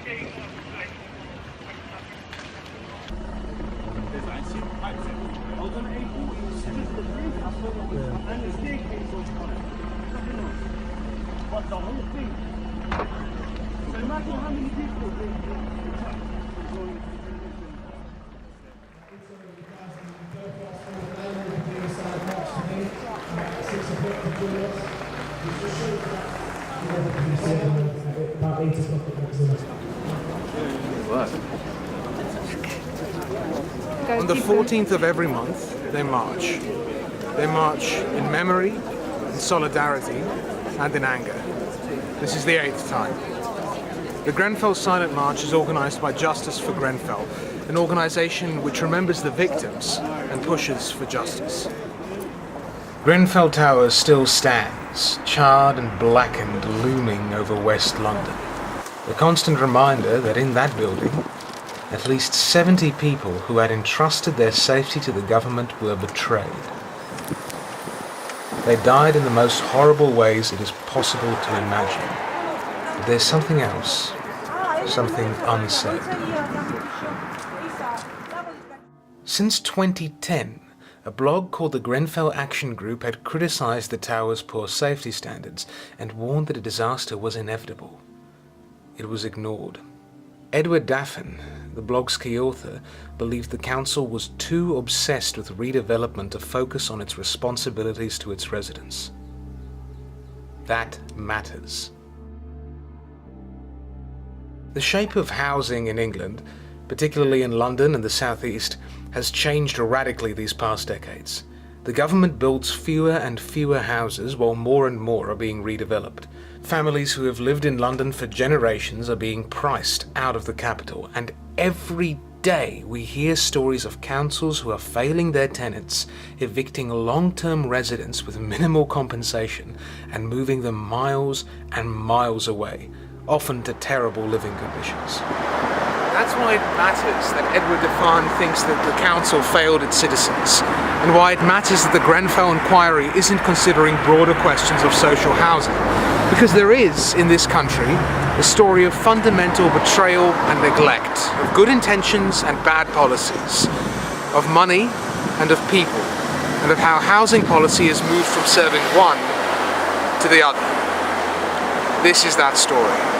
But the whole thing. So imagine how many people On the 14th of every month, they march. They march in memory, in solidarity, and in anger. This is the 8th time. The Grenfell Silent March is organised by Justice for Grenfell, an organisation which remembers the victims and pushes for justice. Grenfell Tower still stands, charred and blackened, looming over West London. A constant reminder that in that building, at least 70 people who had entrusted their safety to the government were betrayed. They died in the most horrible ways it is possible to imagine. But there's something else, something unsaid. Since 2010, a blog called the Grenfell Action Group had criticised the tower's poor safety standards and warned that a disaster was inevitable. It was ignored. Edward Daffin, the blog's key author, believed the council was too obsessed with redevelopment to focus on its responsibilities to its residents. That matters. The shape of housing in England, particularly in London and the South East, has changed radically these past decades. The government builds fewer and fewer houses while more and more are being redeveloped. Families who have lived in London for generations are being priced out of the capital, and every day we hear stories of councils who are failing their tenants, evicting long-term residents with minimal compensation and moving them miles and miles away, often to terrible living conditions. That's why it matters that Edward Daffin thinks that the council failed its citizens, and why it matters that the Grenfell inquiry isn't considering broader questions of social housing. Because there is, in this country, a story of fundamental betrayal and neglect, of good intentions and bad policies, of money and of people, and of how housing policy has moved from serving one to the other. This is that story.